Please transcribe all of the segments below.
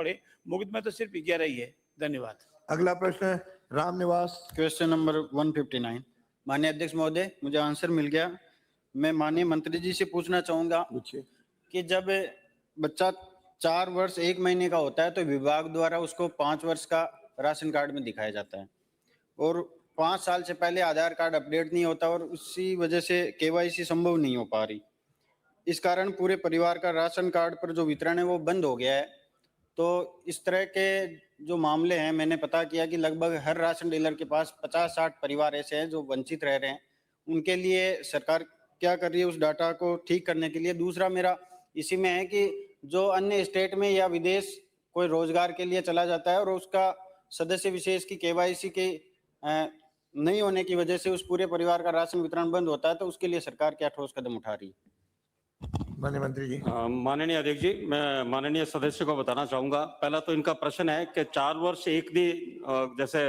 पड़े। मुकदमा तो सिर्फ 11 ही है। धन्यवाद। अगला प्रश्न रामनिवास। Question number 159। माननीय अध्यक्ष महोदय, मुझे आंसर मिल गया। मैं माननीय मंत्री जी से पूछना चाहूंगा कि जब बच्चा 4 वर्ष 1 महीने का होता है तो विभाग द्वारा उसको 5 वर्ष का राशन कार्ड में दिखाया जाता है और 5 साल से पहले आधार कार्ड अपडेट नहीं होता और उसी वजह से केवाईसी संभव नहीं हो पा रही। इस कारण पूरे परिवार का राशन कार्ड पर जो वितरण है वो बंद हो गया है। तो इस तरह के जो मामले हैं, मैंने पता किया कि लगभग हर राशन डीलर के पास 50-60 परिवार ऐसे हैं जो वंचित रह रहे हैं। उनके लिए सरकार क्या कर रही है उस डाटा को ठीक करने के लिए? दूसरा मेरा इसी में है कि जो अन्य स्टेट में या विदेश कोई रोजगार के लिए चला जाता है और उसका सदस्य विशेष की केवाईसी के नहीं होने की वजह से उस पूरे परिवार का राशन वितरण बंद होता है, तो उसके लिए सरकार क्या ठोस कदम उठा रही है? माननीय मंत्री जी। माननीय अध्यक्ष जी, मैं माननीय सदस्य को बताना चाहूंगा। पहला तो इनका प्रश्न है कि 4 वर्ष एक दिन जैसे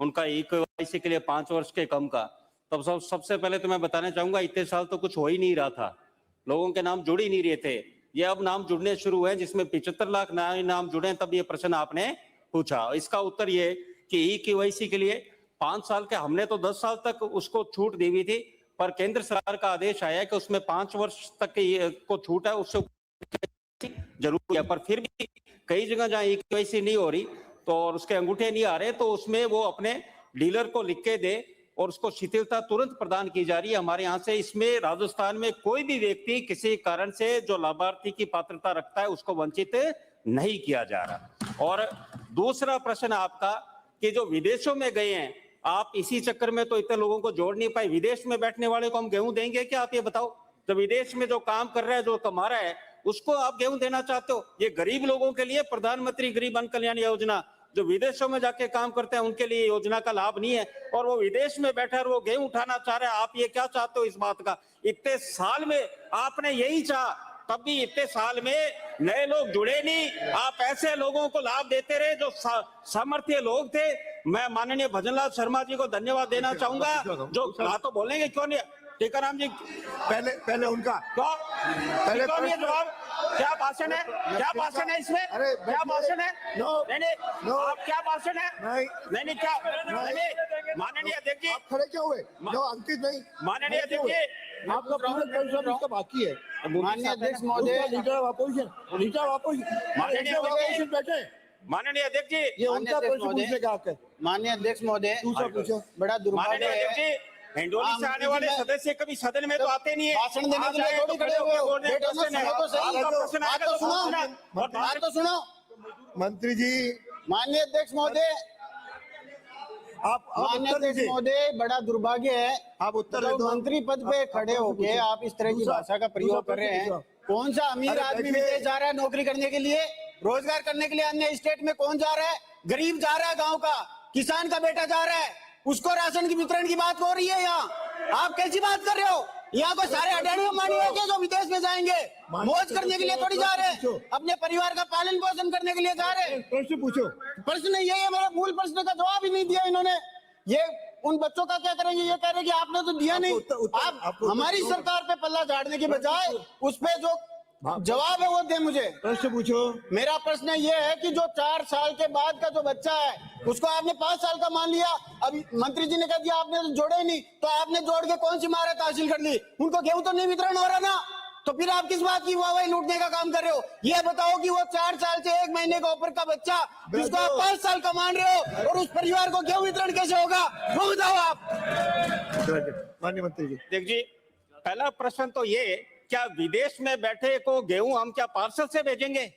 उनका केवाईसी के लिए 5 वर्ष के कम का, तब सबसे पहले तो मैं बताना चाहूंगा इतने साल तो कुछ हो ही नहीं रहा था, लोगों के नाम जुड़ ही नहीं रहे थे। ये अब नाम जुड़ने शुरू हुए जिसमें 75 लाख नए नाम जुड़े, तब ये प्रश्न आपने पूछा। इसका उत्तर ये कि केवाईसी के लिए 5 साल के, हमने तो 10 साल तक उसको छूट दी हुई थी, पर केंद्र सरकार का आदेश आया कि उसमें 5 वर्ष तक को छूट है, उससे जरूर है। पर फिर भी कई जगह जहां केवाईसी नहीं हो रही तो और उसके अंगूठे नहीं आ रहे तो उसमें वो अपने डीलर को लिख के दे और उसको शिथिलता तुरंत प्रदान की जा रही है हमारे यहाँ से। इसमें राजस्थान में कोई भी व्यक्ति किसी कारण से जो लाभार्थी की पात्रता रखता है उसको वंचित नहीं किया जा रहा। और दूसरा प्रश्न आपका कि जो विदेशों में गए हैं, आप इसी चक्कर में तो इतने लोगों को जोड़ नहीं पाए। विदेश में बैठने वाले को हम गेहूं देंगे क्या? आप ये बताओ। तो विदेश में जो काम कर रहा है, जो कमा रहा है, उसको आप गेहूं देना चाहते हो? ये गरीब लोगों के लिए प्रधानमंत्री गरीब अन्न कल्याण योजना, जो विदेशों में जाके काम करते हैं उनके लिए योजना का लाभ नहीं है, और वो विदेश में बैठा वो गेहूं उठाना चाह रहे हैं। आप ये क्या चाहते हो इस बात का? इतने साल में आपने यही चाहा, तब भी इतने साल में नए लोग जुड़े नहीं। आप ऐसे लोगों को लाभ देते रहे जो सामर्थ्य लोग थे। मैं माननीय भजनलाल शर्मा जी को धन्यवाद देना चाहूंगा जो तो बोलेंगे क्यों नहीं? टीकाराम जी पहले उनका क्यों नहीं जवाब? क्या भाषण है? क्या भाषण है इसमें? क्या भाषण है? नहीं, आप क्या भाषण है? नहीं क्या? माननीय अध्यक्ष जी, आप खड़े क्या हुए? अंकित नहीं। माननीय अध्यक्ष जी, आपका पूरा परिश्रम इसका बाकी है। माननीय अध्यक्ष महोदय, लीडर ऑफ अपोजिशन बैठे। माननीय अध्यक्ष जी, ये उनका प्रश्न पूछने का हक है। माननीय अध्यक्ष महोदय, दूसरा पूछो। बड़ा दुर्भाग्य माननीय अध्यक्ष है, जी, हिंडोली से आने वाले सदस्य कभी सदन में तो आते नहीं है। भाषण देने के लिए थोड़ी खड़े हुए हो। बेटा सुनो तो सही, बात तो सुनो। मंत्री जी, माननीय अध्यक्ष महोदय, माननीय अध्यक्ष महोदय, बड़ा दुर्भाग्य है आप उत्तर दे दो। मंत्री पद पे खड़े होके आप इस तरह की भाषा का प्रयोग कर रहे हैं। कौन सा अमीर आदमी विदेश जा रहा है नौकरी करने के लिए, रोजगार करने के लिए? अन्य स्टेट में कौन जा रहा है? गरीब जा रहा है, गांव का किसान का बेटा जा रहा है, उसको राशन की वितरण की बात हो रही है। यहाँ आप कैसी बात कर रहे हो? यहाँ को सारे अडानी मानी है क्या जो विदेश में जाएंगे? मौज करने के लिए थोड़ी जा रहे हैं, अपने परिवार का पालन पोषण करने के लिए जा रहे हैं। प्रश्न पूछो। प्रश्न ये है, मेरे मूल प्रश्न का जवाब ही नहीं दिया इन्होंने। ये उन बच्चों का क्या करेंगे? ये कह रहे कि आपने तो दिया नहीं। आप हमारी सरकार पे पल्ला झाड़ने के बजाय उस पे जो जवाब है वो दे मुझे। प्रश्न पूछो। मेरा प्रश्न ये है कि जो 4 साल के बाद का जो बच्चा है उसको आपने 5 साल का मान लिया। अब मंत्री जी ने कह दिया आपने तो जोड़े नहीं, तो आपने जोड़ के कौन सी महारत हासिल कर ली? उनको गेहूं तो नहीं वितरण हो रहा ना, तो फिर आप किस बात की वाहवाही लूटने का काम कर रहे हो? ये बताओ कि वो 4 साल से 1 महीने का ऊपर का बच्चा जिसको आप 5 साल का मान रहे हो और उस परिवार को गेहूं वितरण कैसे होगा, वो बताओ आप। माननीय मंत्री जी। देख जी, पहला प्रश्न तो ये, क्या विदेश में बैठे को गेहूं हम क्या पार्सल से भेजेंगे?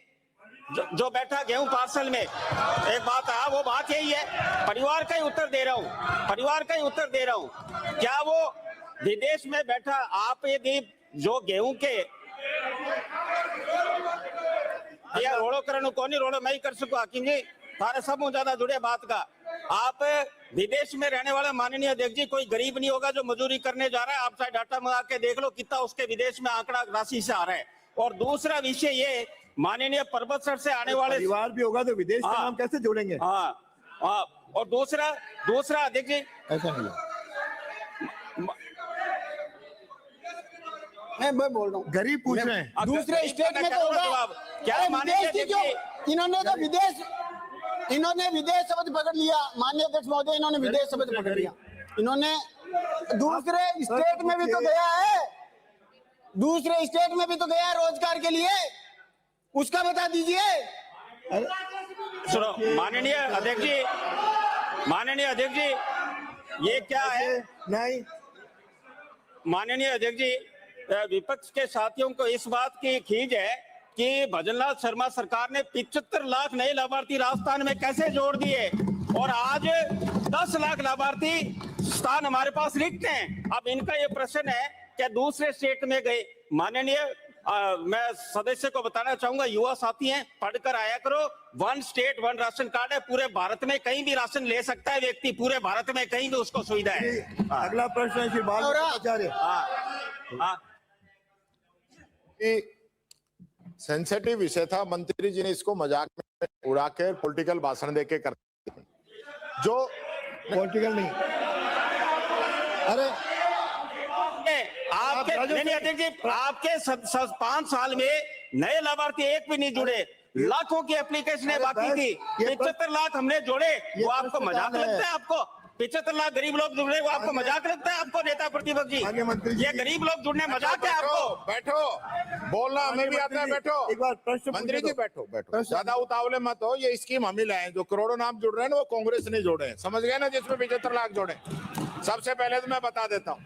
जो बैठा गेहूं पार्सल में, एक बात है, वो बात यही है। परिवार का ही उत्तर दे रहा हूं, परिवार का ही उत्तर दे रहा हूं। क्या वो विदेश में बैठा आप यदि जो गेहूं के या रोड़ो करने को नहीं रोड़ो मैं ही कर सकूं हाकिम जी, सारे सब ज्यादा जुड़े बात का। आप विदेश में रहने वाला माननीय अध्यक्ष जी कोई गरीब नहीं होगा जो मजदूरी करने जा रहा है। आप चाहे डाटा मंगा के देख लो कितना उसके विदेश में आंकड़ा राशि से आ रहा है। और दूसरा विषय ये, माननीय पर्वतसर से आने वाले परिवार भी होगा तो विदेश का नाम कैसे जोड़ेंगे? हाँ। और दूसरा अध्यक्ष जी, ऐसा नहीं, मैं बोल रहा हूँ गरीब पूछ रहे हैं। दूसरे स्टेट में तो होगा। क्या माननीय अध्यक्ष जी, इन्होंने विदेश शब्द पकड़ लिया। माननीय अध्यक्ष महोदय, इन्होंने विदेश शब्द पकड़ लिया। इन्होंने दूसरे स्टेट में भी तो गया है, दूसरे स्टेट में भी तो गया है रोजगार के लिए, उसका बता दीजिए। सुनो माननीय अध्यक्ष जी, ये क्या है? नहीं, माननीय अध्यक्ष जी, विपक्ष के साथियों को इस बात की खीज है कि भजनलाल शर्मा सरकार ने 75 लाख नए लाभार्थी राजस्थान में कैसे जोड़ दिए और आज 10 लाख लाभार्थी स्थान हमारे पास रिक्त हैं। अब इनका ये प्रश्न है कि दूसरे स्टेट में गए। माननीय मैं सदस्य को बताना चाहूंगा, युवा साथी हैं, पढ़कर आया करो। 1 स्टेट 1 राशन कार्ड है, पूरे भारत में कहीं भी राशन ले सकता है व्यक्ति, पूरे भारत में कहीं भी उसको सुविधा है। अगला प्रश्न है श्री बाल आचार्य। सेंसिटिव विषय था, मंत्री जी ने इसको मजाक में उड़ा के पॉलिटिकल भाषण देके कर जो पॉलिटिकल नहीं। अरे आपके नहीं अध्यक्ष जी, आपके 5 साल में नए लाभार्थी एक भी नहीं जुड़े, लाखों की एप्लीकेशनें बाकी थी, 75 लाख हमने जोड़े, वो आपको मजाक लगता है? आपको 75 लाख गरीब लोग जुड़े, वो आपको मजाक लगता है? आपको नेता प्रतिपक्ष जी, ये गरीब लोग जुड़ने मजाक है आपको? बैठो, बोलना हमें भी आता है। बैठो, एक बार प्रश्न मंत्री जी बैठो, ज्यादा उतावले मत हो। ये स्कीम हम ही लाए, जो करोड़ों नाम जुड़ रहे हैं ना, वो कांग्रेस ने जोड़े हैं, समझ गए ना? जिसमें 75 लाख जोड़े, सबसे पहले तो मैं बता देता हूँ।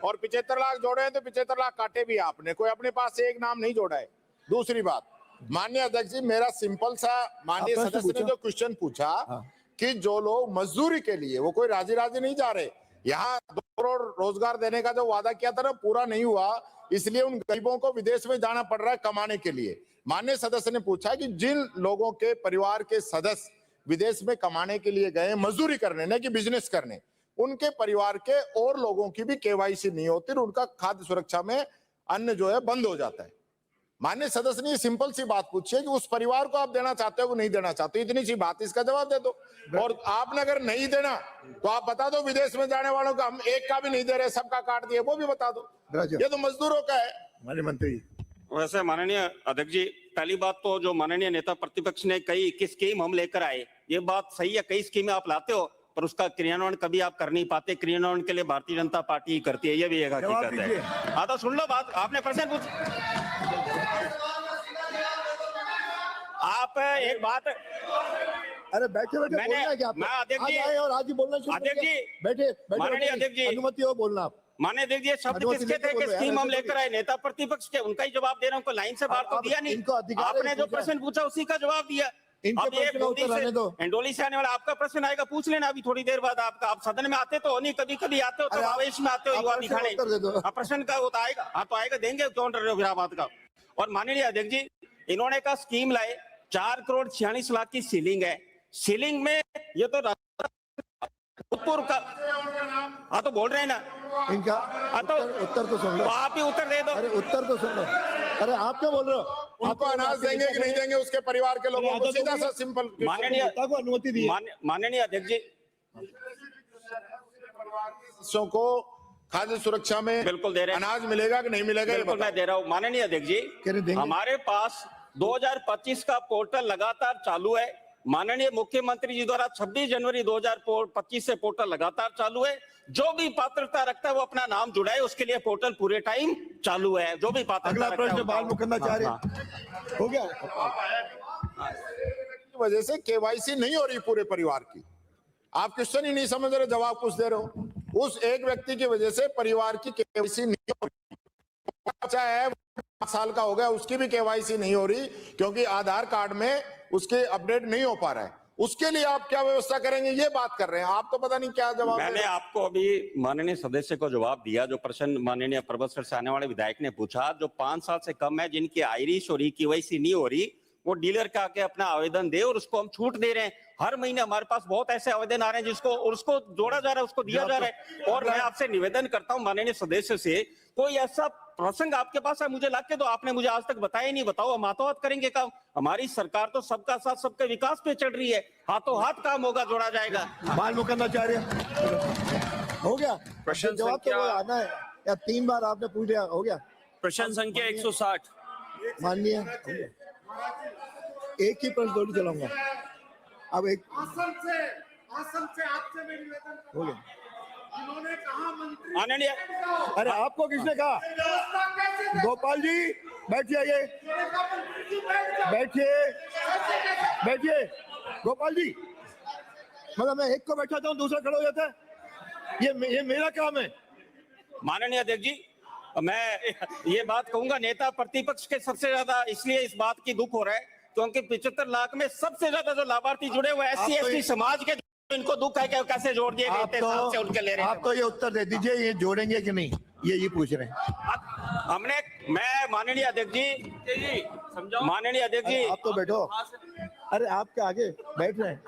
और 75 लाख जोड़े हैं तो 75 लाख काटे भी आपने, कोई अपने पास से एक नाम नहीं जोड़ा है। दूसरी बात, माननीय अध्यक्ष जी, मेरा सिंपल सा माननीय सदस्य ने जो क्वेश्चन पूछा कि जो लोग मजदूरी के लिए, वो कोई राजी नहीं जा रहे, यहाँ 2 करोड़ रोजगार देने का जो वादा किया था ना, पूरा नहीं हुआ, इसलिए उन गरीबों को विदेश में जाना पड़ रहा है कमाने के लिए। माननीय सदस्य ने पूछा कि जिन लोगों के परिवार के सदस्य विदेश में कमाने के लिए गए, मजदूरी करने, न कि बिजनेस करने, उनके परिवार के और लोगों की भी केवाईसी नहीं होती, उनका खाद्य सुरक्षा में अन्न जो है बंद हो जाता है। माननीय सदस्य ने सिंपल सी बात पूछी है कि उस परिवार को आप देना चाहते हो कि नहीं देना चाहते, इतनी सी बात, इसका जवाब दे दो। और आपने अगर नहीं देना तो आप बता दो, विदेश में जाने वालों का हम एक का भी नहीं दे रहे, सबका काट दिए, वो भी बता दो। ये तो मजदूरों का है। माननीय मंत्री। वैसे माननीय अध्यक्ष जी, पहली बात तो जो माननीय नेता प्रतिपक्ष ने कही कि स्कीम हम लेकर आए, ये बात सही है, कई स्कीमें आप लाते हो पर उसका क्रियान्वयन कभी आप कर नहीं पाते। क्रियान्वयन के लिए भारतीय जनता पार्टी ही करती है, ये भी एक हकीकत है। हाँ तो सुन लो बात, आपने प्रश्न पूछा, आप एक बात। अरे बैठे बोलना है क्या? मैं अध्यक्ष जी, और आज ही बोलना शुरू अध्यक्ष जी, बैठे माननीय अध्यक्ष जी, अनुमति हो बोलना आप। माननीय अध्यक्ष जी, शब्द किसके थे कि स्कीम हम लेकर आए? नेता प्रतिपक्ष के, उनका ही जवाब दे रहा हूँ, को लाइन से बाहर तो दिया नहीं। आपने जो प्रश्न पूछा उसी का जवाब दिया। अब ये एंडोली से आने वाला आपका प्रश्न आएगा, पूछ लेना अभी थोड़ी देर बाद। आपका, आप सदन में आते तो नहीं, कभी कभी आते हो तो आवेश में आते हो, युवा दिखाने। प्रश्न का वो तो आएगा, हाँ तो आएगा, देंगे, क्यों डर रहे हो फिर बात का? और माननीय अध्यक्ष जी, इन्होंने कहा स्कीम लाए, 4 करोड़ 46 लाख की सीलिंग है। सीलिंग में ये तो उत्तर का, हाँ तो बोल रहे हैं ना इनका, तो उत्तर तो सुन लो, तो आप ही उत्तर दे दो। अरे उत्तर तो सुन लो। अरे आप क्या बोल रहे हो? उनको अनाज देंगे कि नहीं देंगे, उसके परिवार के लोगों को सीधा सा सिंपल। माननीय को अनुमति दी, माननीय अध्यक्ष जी, सदस्यों को खाद्य सुरक्षा में बिल्कुल दे रहे हैं, अनाज मिलेगा कि नहीं मिलेगा? बिल्कुल मैं दे रहा हूँ। माननीय अध्यक्ष जी, हमारे पास 2025 का पोर्टल लगातार चालू है। माननीय मुख्यमंत्री जी द्वारा 26 जनवरी 2025 से पोर्टल लगातार चालू है। जो भी पात्रता रखता है वो अपना नाम जुड़ाए, उसके लिए पोर्टल पूरे टाइम चालू है। जो भी पात्रता। अगला प्रश्न बाल मुखंडाचार्य हो गया। वजह से केवाईसी नहीं हो रही पूरे परिवार की। आप क्वेश्चन ही नहीं समझ रहे, जवाब कुछ दे रहे हो। उस एक व्यक्ति की वजह से परिवार की केवाईसी नहीं हो रही। बच्चा है 5 साल का हो गया, उसकी भी केवाईसी नहीं हो रही क्योंकि आधार कार्ड में उसके अपडेट नहीं हो पा रहा है। उसके लिए आप क्या व्यवस्था करेंगे, ये बात कर रहे हैं। आप तो पता नहीं क्या जवाब। मैंने आपको अभी माननीय सदस्य को जवाब दिया, जो प्रश्न माननीय पर्वत से आने वाले विधायक ने पूछा, जो 5 साल से कम है, जिनकी आयरिश और केवाईसी नहीं हो रही, वो डीलर का आके अपना आवेदन दे और उसको हम छूट दे रहे हैं। हर महीने हमारे पास बहुत ऐसे आवेदन आ रहे हैं जिसको, और उसको जोड़ा जा रहा है, उसको दिया जा रहा है। और मैं आपसे निवेदन करता हूं माननीय सदस्य से, कोई ऐसा प्रसंग आपके पास है मुझे ला के दो, आपने मुझे आज तक बताया ही नहीं। बताओ, हम हाथों हाथ करेंगे काम। हमारी सरकार तो सबका साथ सबके विकास पे चल रही है, हाथों हाथ काम होगा, जोड़ा जाएगा। बाल मुखंडाचार्य हो गया। प्रश्न जवाब तो आना है या 3 बार आपने पूछ लिया, हो गया। प्रश्न संख्या 160। माननीय एक ही प्रश्न थोड़ी चलाऊंगा। अब एक आसन से आपसे मैं निवेदन करता हो गया। हूं। इन्होंने कहा मंत्री माननीय अरे आपको किसने कहा? व्यवस्था कैसे गोपाल जी बैठिए, आइए देगा? मंत्री जी बैठ जाओ। बैठिए कैसे कैसे बैठिए। गोपाल जी, मतलब मैं एक को बैठाता हूँ दूसरा खड़ा हो जाता है, ये मेरा काम है। माननीय अध्यक्ष जी, मैं ये बात कहूंगा, नेता प्रतिपक्ष के सबसे ज्यादा इसलिए इस बात की दुख हो रहा है क्योंकि 75 लाख में सबसे ज्यादा जो लाभार्थी जुड़े हुए एससी आप तो एसटी समाज के, इनको दुख है कि कैसे जोड़ दिए गए आप इतने साल से उनके ले रहे आप तो ये उत्तर दे दीजिए, ये जोड़ेंगे कि नहीं, ये पूछ रहे हैं। हमने मैं माननीय अध्यक्ष जी माननीय अध्यक्ष अरे जी आप तो बैठो, अरे आपके आगे बैठ रहे हैं,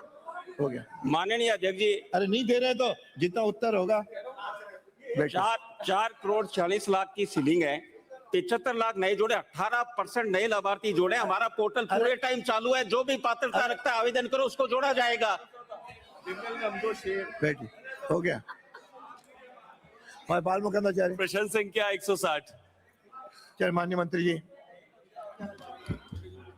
हो गया। माननीय अध्यक्ष जी, अरे नहीं दे रहे तो जितना उत्तर होगा बैठो। 4 करोड़ 40 लाख की सीलिंग है, 75 लाख नए जोड़े, 18% नए लाभार्थी जोड़े। हमारा पोर्टल पूरे टाइम चालू है, जो भी पात्रता रखता है आवेदन करो, उसको जोड़ा जाएगा। बैठिए, हो गया। और बाल मुकंदाचार्य प्रश्न संख्या 160। चल माननीय मंत्री जी।